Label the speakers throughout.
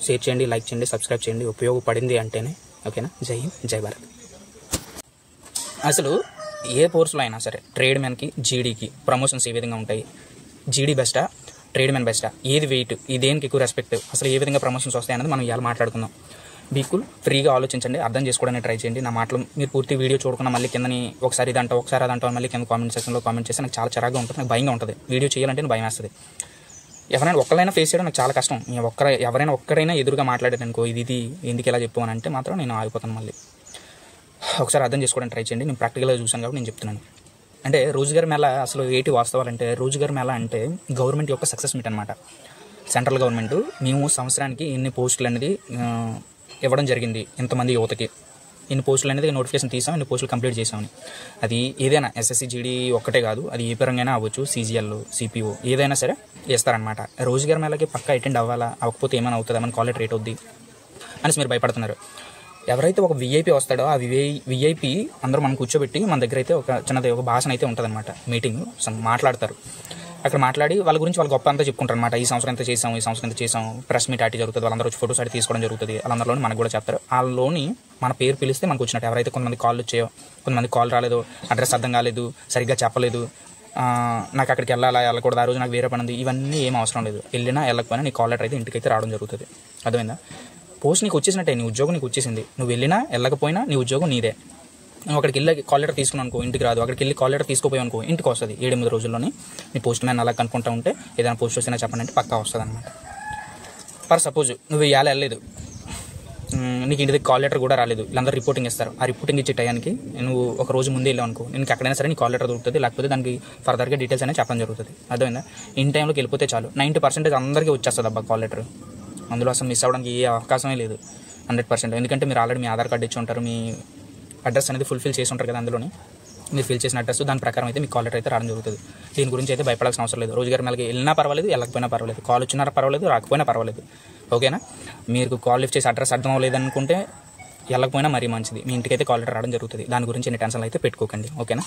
Speaker 1: Share చేయండి, like చేయండి, subscribe చేయండి. ఉపయోగపడింది అంటేనే. ఓకేనా? జై హింద్, జై భారత్. అసలు ఏ కోర్సులో అయినా సరే ట్రేడ్ మ్యాన్కి జీడీకి ప్రమోషన్స్ ఏ విధంగా ఉంటాయి? జీడీ బెస్టా, ట్రేడ్ మ్యాన్ బెస్టా, ఏది వెయిట్, ఈ దేనికి ఎక్కువ రెస్పెక్ట్, అసలు ఏ విధంగా ప్రమోషన్స్ వస్తాయి అనేది మనం ఇవాళ మాట్లాడుకుందాం. బీకుల్ ఫ్రీగా ఆలోచించండి, అర్థం చేసుకోవడానికి ట్రై చేయండి. నా మాటలు మీరు పూర్తి వీడియో చూడకుండా మళ్ళీ కిందని ఒకసారి ఇదంటావు ఒకసారి అదంటావు మళ్ళీ కింద కామెంట్ సెక్షన్లో కామెంట్ చేస్తే నాకు చాలా చిరాగ్గా ఉంటుంది, నాకు భయంగా ఉంటుంది. వీడియో చేయాలంటే నాకు భయం వేస్తుంది. ఎవరైనా ఒక్కరైనా ఫేస్ చేయడం నాకు చాలా కష్టం. ఎవరైనా ఒక్కరైనా ఎదురుగా మాట్లాడారు అనుకో, ఇది ఎందుకు ఇలా చెప్పు అని అంటే మాత్రం నేను ఆగిపోతాను. మళ్ళీ ఒకసారి అర్థం చేసుకోవడానికి ట్రై చేయండి. నేను ప్రాక్టికల్గా చూసాను కాబట్టి నేను చెప్తున్నాను. అంటే రోజుగారి మేళ అసలు ఏంటి వాస్తవాలంటే, రోజుగారి మేళ అంటే గవర్నమెంట్ యొక్క సక్సెస్ మీట్ అనమాట. సెంట్రల్ గవర్నమెంట్ మేము సంవత్సరానికి ఇన్ని పోస్టులు అనేది ఇవ్వడం జరిగింది, ఇంతమంది యువతకి ఇన్ని పోస్టులు అనేది నోటిఫికేషన్ తీసాం, ఇన్ని పోస్టులు కంప్లీట్ చేసామని. అది ఏదైనా ఎస్ఎస్సి జీడీ ఒక్కటే కాదు, అది ఏ పరంగా అవ్వచ్చు, సీజీఎల్ సిపిఓ ఏదైనా సరే చేస్తారనమాట. రోజుగారి మేళకి పక్కా అటెండ్ అవ్వాలా, అవ్వకపోతే ఏమైనా అవుతుంది, ఏమైనా కాల్ రేట్ అవుద్ది అనేసి మీరు భయపడుతున్నారు. ఎవరైతే ఒక విఐపీ వస్తాడో ఆ విఐపీ అందరూ మనం కూర్చోబెట్టి మన దగ్గర అయితే ఒక చిన్నది ఒక భాషణ అయితే ఉంటుంది అనమాట. మీటింగ్ మాట్లాడతారు. అక్కడ మాట్లాడి వాళ్ళ గురించి వాళ్ళ గొప్ప అంతా చెప్పుకుంటారు అనమాట. ఈ సంవత్సరం ఎంత చేసాం, ఈ సంవత్సరం ఎంత చేసాం, ప్రెస్ మీట్ అట్టి జరుగుతుంది, వాళ్ళందరూ వచ్చి ఫోటోస్ అట్టి తీసుకోవడం జరుగుతుంది. వాళ్ళందరిలోని మనకు కూడా చెప్తారు. వాళ్ళలోని మన పేరు పిలిస్తే మనకు వచ్చినట్టు. ఎవరైతే కొంతమంది కాల్ వచ్చాయో, కొంతమంది కాల్ రాలేదు, అడ్రస్ అర్థం కాలేదు, సరిగ్గా చెప్పలేదు, నాకు అక్కడికి వెళ్ళకూడదు, ఆ రోజు నాకు వేరే పని ఉంది, ఇవన్నీ ఏం అవసరం లేదు. వెళ్ళినా వెళ్ళకపోయినా నీ కాల్ లెటర్ అయితే ఇంటికైతే రావడం జరుగుతుంది. అర్థమైందా? పోస్ట్ నీకు వచ్చేసినట్టే, నీ ఉద్యోగం నీకు వచ్చేసింది. నువ్వు వెళ్ళినా వెళ్ళకపోయినా నీ ఉద్యోగం నీదే. నువ్వు అక్కడికి వెళ్ళి కాల్ లెటర్ తీసుకున్నావు అనుకో, ఇంటికి రాదు. అక్కడికి వెళ్ళి కాల్ లెటర్ తీసుకోపోయావు అనుకో, ఇంటికి వస్తుంది. 7-8 రోజుల్లోనే నీ పోస్ట్ మ్యాన్ అలా కనుక్కుంటూ ఉంటే ఏదైనా పోస్ట్ వస్తేనా చెప్పండి అంటే పక్కా వస్తుంది అనమాట. ఫర్ సపోజ్ నువ్వు ఇవాళ వెళ్ళలేదు, నీకు ఇంటి దగ్గర కాల్ లెటర్ కూడా రాలేదు, వీళ్ళందరూ రిపోర్టింగ్ ఇస్తారు. ఆ రిపోర్టింగ్ ఇచ్చే టయానికి నువ్వు ఒక రోజు ముందే వెళ్ళావు అనుకో, నేను ఎక్కడైనా సరే నీ కాల్ లెటర్ దొరుకుతుంది, లేకపోతే దానికి ఫర్దర్గా డీటెయిల్స్ అనేది చెప్పడం జరుగుతుంది. అర్థమైందా? ఇన్ టైంలోకి వెళ్ళిపోతే చాలు, 90% అందరికీ వచ్చేస్తుంది అబ్బా కాల్ లెటర్. అందులో అసలు మిస్ అవ్వడానికి ఏ అవకాశమే లేదు, 100%. ఎందుకంటే మీరు ఆల్రెడీ మీ ఆధార్ కార్డు ఇచ్చి ఉంటారు, మీ అడ్రస్ అనేది ఫుల్ఫిల్ చేసి ఉంటారు కదా. అందులోని మీరు ఫిల్ చేసిన అడ్రస్ దాని ప్రకారం అయితే మీ కాల్ లెటర్ అయితే రావడం జరుగుతుంది. దీని గురించి అయితే భయపడాల్సిన అవసరం లేదు. రోజుగారి మేళకి వెళ్ళినా పర్వాలేదు, వెళ్ళకపోయినా పర్వాలేదు, కాల్ వచ్చినా పర్వాలేదు, రాకపోయినా పర్వాలేదు. ఓకేనా? మీరు కాల్ లిఫ్ట్ చేసి అడ్రస్ అర్థం అవ్వలేదు అనుకుంటే వెళ్ళకపోయినా మరీ మంచిది, మీ ఇంటికైతే కాల్ లెటర్ రావడం జరుగుతుంది. దాని గురించి ఎన్ని టెన్షన్లు అయితే పెట్టుకోకండి. ఓకేనా?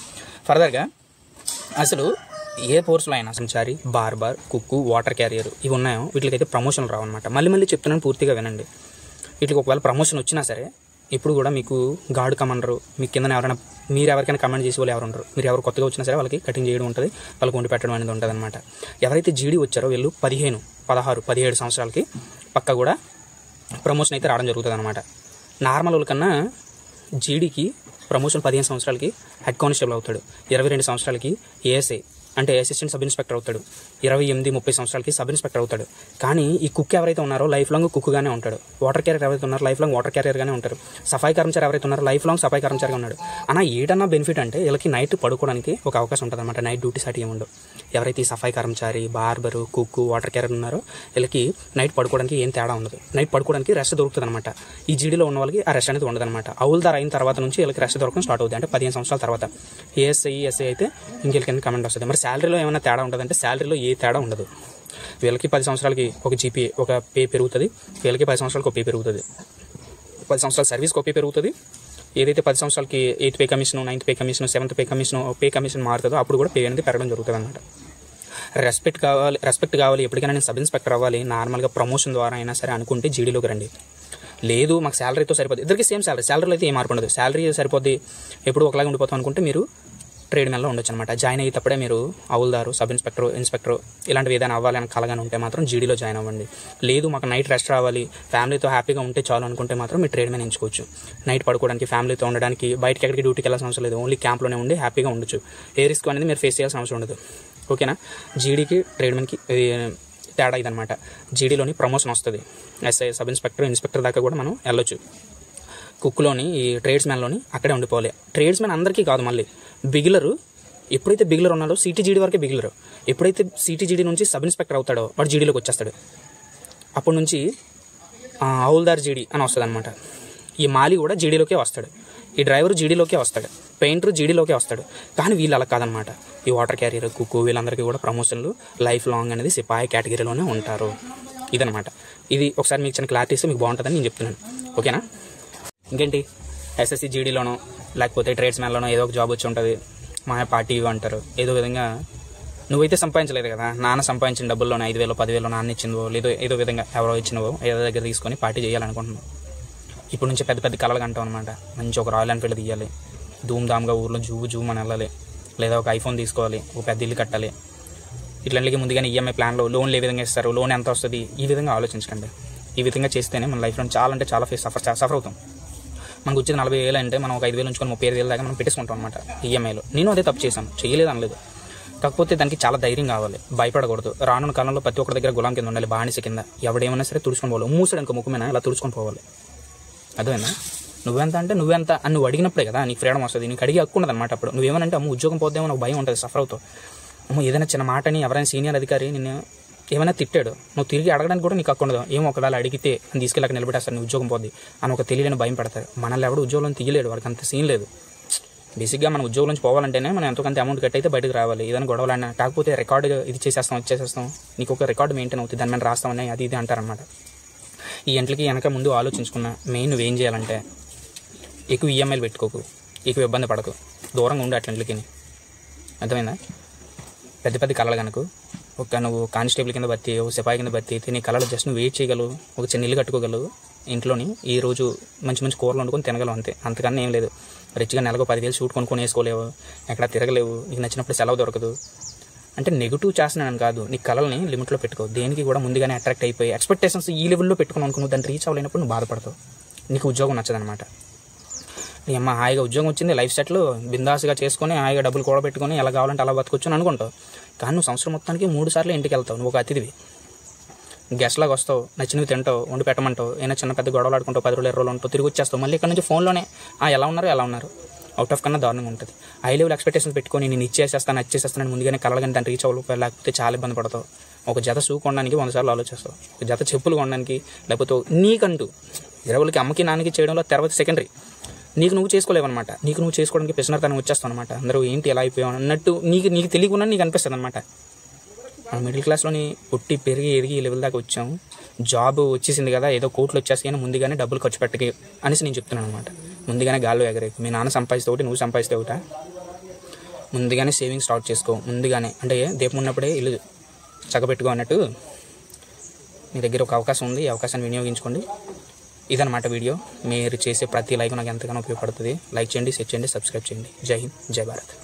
Speaker 1: ఫర్దర్గా అసలు ఏ కోర్సులో అయినా సంచారి, బార్బర్, కుక్కు, వాటర్ క్యారియర్ ఇవి ఉన్నాయో వీటికైతే ప్రమోషన్ రావన్నమాట. మళ్ళీ చెప్తున్నాను, పూర్తిగా వినండి. వీటికి ఒకవేళ ప్రమోషన్ వచ్చినా సరే ఇప్పుడు కూడా మీకు గార్డ్ కమాండరు, మీ కింద ఎవరైనా మీరు ఎవరికైనా కమాండ్ చేసే వాళ్ళు ఎవరు ఉండరు. మీరు ఎవరు కొత్తగా వచ్చినా సరే వాళ్ళకి కటింగ్ చేయడం ఉంటుంది, వాళ్ళకి వండి పెట్టడం అనేది ఉంటుంది అనమాట. ఎవరైతే జీడీ వచ్చారో వీళ్ళు 15, 16, 17 సంవత్సరాలకి పక్క కూడా ప్రమోషన్ అయితే రావడం జరుగుతుంది అనమాట. నార్మల్ వాళ్ళకన్నా జీడీకి ప్రమోషన్ 15 సంవత్సరాలకి హెడ్ కానిస్టేబుల్ అవుతాడు, 22 సంవత్సరాలకి ఏఎస్ఐ అంటే అసిస్టెంట్ సబ్ ఇన్స్పెక్టర్ అవుతాడు, 28, 30 సంవత్సరాలకి సబ్ ఇన్స్పెక్టర్ అవుతాడు. కానీ ఈ కుక్ ఎవరైతే ఉన్నారో లైఫ్ లాంగ్ కుక్గానే ఉంటాడు. వాటర్ క్యారియర్ ఎవరైతే ఉన్నారో లైఫ్ లాంగ్ వాటర్ క్యారియర్గానే ఉంటారు. సఫాయి కర్మచారి ఎవరైతే ఉన్నారో లైఫ్ లాంగ్ సఫాయి కర్మచారిగా ఉన్నాడు. అన్న ఏటన్నా బెనిఫిట్ అంటే వీళ్ళకి నైట్ పడుకోవడానికి ఒక అవకాశం ఉంటుంది అనమాట. నైట్ డ్యూటీస్ అటు ఏముండవు. ఎవరైతే ఈ సఫాయి కర్మచారి, బార్బరు, కుక్కు, వాటర్ క్యారియర్ ఉన్నారో వీళ్ళకి నైట్ పడుకోవడానికి ఏం తేడా ఉండదు. నైట్ పడుకోవడానికి రెస్ట్ దొరుకుతుంది అనమాట. ఈ జీడీలో ఉన్న వాళ్ళకి ఆ రెస్ట్ అనేది ఉండదు అనమాట. అవుల్దార్ అయిన తర్వాత నుంచి వీళ్ళకి రెస్ట్ దొరకడం స్టార్ట్ అవుతుంది. అంటే 15 సంవత్సరాల తర్వాత. ఏఎస్ఐ, ఎస్ఐ అయితే ఇంకెళ్ళకి కమెంట్ వస్తుంది. మరి శాలరీలో ఏమైనా తేడా ఉంటుందంటే శాలరీలో ఏ తేడా ఉండదు. వీళ్ళకి 10 సంవత్సరాలకి ఒక జీపీఏ ఒక పే పెరుగుతుంది, వీళ్ళకి 10 సంవత్సరాలకు ఒక పే పెరుగుతుంది. 10 సంవత్సరాల సర్వీస్కి ఒక పే పెరుగుతుంది. ఏదైతే 10 సంవత్సరాలకి 8th pay commission, 9th pay commission, 7th pay commission మారుతుందో అప్పుడు కూడా పే అనేది పెరగడం జరుగుతుంది అనమాట. రెస్పెక్ట్ కావాలి. ఎప్పటికైనా నేను సబ్ ఇన్స్పెక్టర్ అవ్వాలి, నార్మల్గా ప్రమోషన్ ద్వారా అయినా సరే అనుకుంటే జీడీలోకి రండి. లేదు మాకు శాలరీతో సరిపోద్ది, ఇద్దరికి సేమ్ శాలరీలో అయితే ఏం మార్పు ఉండదు, శాలరీ సరిపోద్ది, ఎప్పుడు ఒకలాగా ఉండిపోతాం అనుకుంటే మీరు ట్రేడ్ మ్యాన్లో ఉండొచ్చు అనమాట. జాయిన్ అయ్యేటప్పుడే మీరు అవుల్దారు, సబ్ ఇన్స్పెక్టర్, ఇన్స్పెక్టర్ ఇలాంటివి ఏదైనా అవ్వాలని కలగానే ఉంటే మాత్రం జీడీలో జాయిన్ అవ్వండి. లేదు మాకు నైట్ రెస్ట్ రావాలి, ఫ్యామిలీతో హ్యాపీగా ఉంటే చాలు అనుకుంటే మాత్రం మీరు ట్రేడ్ మ్యాన్ ఎంచుకోవచ్చు. నైట్ పడుకోవడానికి, ఫ్యామిలీతో ఉండడానికి, బయటకి ఎక్కడికి డ్యూటీకి వెళ్ళాల్సిన అవసరం లేదు, ఓన్లీ క్యాంప్లోనే ఉండి హ్యాపీగా ఉండొచ్చు. ఏ రిస్క్ అనేది మీరు ఫేస్ చేయాల్సిన అవసరం ఉండదు. ఓకేనా? జీడీకి ట్రేడ్ మ్యాన్కి తేడా ఇదనమాట. జీడీలోని ప్రమోషన్ వస్తుంది, ఎస్ఐ, సబ్ ఇన్స్పెక్టర్, ఇన్స్పెక్టర్ దాకా కూడా మనం వెళ్ళొచ్చు. కుక్లోని ఈ ట్రేడ్స్ మ్యాన్లోని అక్కడే ఉండిపోవాలి. ట్రేడ్స్ మ్యాన్ అందరికీ కాదు, మళ్ళీ బిగిలరు ఎప్పుడైతే బిగిలర్ ఉన్నాడో సిటీజీడీ వరకే బిగిలరు. ఎప్పుడైతే సిటీజీడీ నుంచి సబ్ ఇన్స్పెక్టర్ అవుతాడో వాడు జీడీలోకి వచ్చేస్తాడు. అప్పటి నుంచి హౌల్దార్ జీడీ అని వస్తుంది అనమాట. ఈ మాలి కూడా జీడీలోకే వస్తాడు, ఈ డ్రైవర్ జీడీలోకే వస్తాడు, పెయింటర్ జీడీలోకే వస్తాడు. కానీ వీళ్ళు అలా కాదనమాట. ఈ వాటర్ క్యారియర్, కుక్కు వీళ్ళందరికీ కూడా ప్రమోషన్లు లైఫ్ లాంగ్ అనేది సిపాయి కేటగిరీలోనే ఉంటారు. ఇదనమాట. ఇది ఒకసారి మీకు చిన్న క్లారిటీ ఇస్తే మీకు బాగుంటుందని నేను చెప్తున్నాను. ఓకేనా? ఇంకేంటి, ఎస్ఎస్సి జీడీలోనో లేకపోతే ట్రేడ్స్ మ్యాన్లోనో ఏదో ఒక జాబ్ వచ్చి ఉంటుంది, మా పార్టీ అంటారు, ఏదో విధంగా నువ్వైతే సంపాదించలేదు కదా, నాన్న సంపాదించిన డబ్బుల్లోనే 5,000 10,000 నాన్న ఇచ్చిందో లేదో ఏదో విధంగా ఎవరో ఇచ్చినవో ఏదో దగ్గర తీసుకొని పార్టీ చేయాలనుకుంటున్నావు. ఇప్పుడు నుంచి పెద్ద పెద్ద కళలు కంటావు అనమాట. మంచి ఒక రాయల్ ఎన్ఫీల్డ్ తీయాలి, ధూమ్ధామ్గా ఊర్లో జూమ్ అని వెళ్ళాలి, లేదా ఒక ఐఫోన్ తీసుకోవాలి, ఒక పెద్ద ఇల్లు కట్టాలి. ఇట్లాంటికి ముందుగానే ఈఎంఐ ప్లాన్లో లోన్లు ఏ విధంగా ఇస్తారు, లోన్ ఎంత వస్తుంది, ఈ విధంగా ఆలోచించకండి. ఈ విధంగా చేస్తేనే మన లైఫ్లో చాలా అంటే చాలా సఫర్ అవుతాం. మనకు వచ్చేది 40,000 అంటే మనం ఒక 5,000 ఉంచుకొని 35,000 దాకా మనం పెట్టేసుకుంటాం అనమాట ఈఎంఐలో. నేను అదే తప్పు చేశాను, చేయలేదు అనలేదు. కాకపోతే దానికి చాలా ధైర్యం కావాలి, భయపడకూడదు. రానున్న కాలంలో ప్రతి ఒక్కరి దగ్గర గులాం కింద ఉండాలి, బానిస కింద. ఎవడేమన్నా సరే తుడుచుకొని పోవాలి, మూసాడు అనుకో ముఖమైనా ఇలా తుడుచుకొని పోవాలి. అదేనా నువ్వెంత అంటే నువ్వెంత అని నువ్వు అడిగినప్పుడే కదా నీకు ఫ్రీడమ్ వస్తుంది. నీకు అడిగి హక్కు ఉండదు అనమాట. అప్పుడు నువ్వేమనంటే అమ్మ ఉద్యోగం పోద్దేమో నాకు భయం ఉంటుంది, సఫర్ అవుతావు. అమ్మ ఏదైనా చిన్న మాటని ఎవరైనా సీనియర్ అధికారి నిన్ను ఏమైనా తిట్టాడు, నువ్వు తిరిగి అడగడానికి కూడా నీకు హక్కు ఉండదు. ఏమో ఒకవేళ అడిగితే అని తీసుకెళ్ళక నిలబెట్టేస్తారు, నీ ఉద్యోగం పోద్ది అని ఒక తెలియని భయం పెడతారు. మనల్ని ఎవడు ఉద్యోగంలో తీయలేడు, వాడికి అంత సీన్ లేదు. బేసిక్గా మనం ఉద్యోగం నుంచి పోవాలంటేనే మనం ఎంతోకంత అమౌంట్ కట్టి అయితే బయటకు రావాలి. ఏదైనా గొడవలన్నా కాకపోతే రికార్డు ఇది చేసేస్తాం నీకు ఒక రికార్డు మెయింటైన్ అవుతుంది, దాని మీద రాస్తామని అది ఇది అంటారనమాట. ఈ ఎంట్లకి వెనక ముందు ఆలోచించుకున్న మెయిన్ నువ్వేం చేయాలంటే ఎక్కువ ఈఎంఐలు పెట్టుకోకు, ఎక్కువ ఇబ్బంది పడకు, దూరంగా ఉండు అట్లంట్లకి. అర్థమైందా? పెద్ద పెద్ద కళలు కనుక నువ్వు కానిస్టేబుల్ కింద బతి, సిపాయి కింద బతి అయితే నీ కళలు జస్ట్ నువ్వు వెయిట్ చేయగలవు, ఒక చిన్న ఇల్లు కట్టుకోగలవు ఇంట్లోని. ఈ రోజు మంచి మంచి కూరలు వండుకొని తినగలవు, అంతే. అంతకన్నా ఏం లేదు. రిచ్గా నెలకు 10,000 షూట్ కొనుక్కొని వేసుకోలేవు, ఎక్కడ తిరగలేవు, నీకు నచ్చినప్పుడు సెలవు దొరకదు. అంటే నెగిటివ్ చేస్తున్నాను కాదు, నీ కళల్ని లిమిట్లో పెట్టుకో. దేనికి కూడా ముందుగానే అట్రాక్ట్ అయిపోయి ఎక్స్పెక్టేషన్స్ ఈ లెవెల్లో పెట్టుకుని అనుకో, నువ్వు దాన్ని రీచ్ అవ్వలేనప్పుడు నువ్వు బాధపడతావు, నీకు ఉద్యోగం నచ్చదనమాట. నీ అమ్మ హాయిగా ఉద్యోగం వచ్చింది, లైఫ్ సెట్లు బిందాస్గా చేసుకొని హాయిగా డబ్బులు కూడా పెట్టుకొని ఎలా కావాలంటే అలా బతకొచ్చు అని అనుకుంటావు. కానీ నువ్వు సంవత్సరం మొత్తానికి 3 సార్లు ఇంటికి వెళ్తావు, నువ్వు ఒక అతిథివి. గెస్ట్ లాగా వస్తావు, నచ్చినవి తింటావు, వండి పెట్టమంటావు, ఏమైనా చిన్న పెద్ద గొడవలు ఆడుకుంటావు, 10 రోజులు 20 రోజులు ఉంటావు, తిరిగి వచ్చేస్తావు. మళ్ళీ ఇక్కడ నుంచి ఫోన్లోనే ఎలా ఉన్నారు అవుట్ ఆఫ్ కన్నా దారుణంగా ఉంటుంది. హై లెవెల్ ఎక్స్పెక్టేషన్స్ పెట్టుకొని నేను ఇచ్చేసేస్తాను ముందుగానే కలలు కానీ దాన్ని రీచ్ అవ్వలేకపోయి, లేకపోతే చాలా ఇబ్బంది పడతావు. ఒక జత షూ కొనడానికి 100 సార్లు ఆలోచిస్తావు, ఒక జత చెప్పులు కొనడానికి, లేకపోతే నీకంటూ 20 అమ్మకి నాన్నకి చేయడంలో తర్వాత సెకండరీ, నీకు నువ్వు చేసుకోలేవన్నమాట. నీకు నువ్వు చేసుకోవడానికి పిసినతనం వచ్చేస్తావు అనమాట. అందరూ ఏంటి ఎలా అయిపోయావు అన్నట్టు నీకు తెలియకుండా నీకు అనిపిస్తుంది అనమాట. మనం మిడిల్ క్లాస్లోని పుట్టి పెరిగి ఎదిగి ఈ లెవెల్ దాకా వచ్చాము, జాబ్ వచ్చేసింది కదా, ఏదో కోట్లు వచ్చేసి కానీ ముందుగానే డబ్బులు ఖర్చు పెట్టకి అనేసి నేను చెప్తున్నాను అనమాట. ముందుగానే గాల్లో ఎగరేకు. మీ నాన్న సంపాదిస్తే ఒకటి, నువ్వు సంపాదిస్తే ఒకట. ముందుగానే సేవింగ్ స్టార్ట్ చేసుకో. ముందుగానే అంటే దీపం ఉన్నప్పుడే ఇల్లు చక్కబెట్టుకో అన్నట్టు. మీ దగ్గర ఒక అవకాశం ఉంది, ఈ అవకాశాన్ని వినియోగించుకోండి. ఇదన్నమాట వీడియో. మీరు చేసే ప్రతి లైక్ నాకు ఎంతగానో ఉపయోగపడుతుంది. లైక్ చేయండి, షేర్ చేయండి, సబ్స్క్రైబ్ చేయండి. జై హింద్, జై భారత్.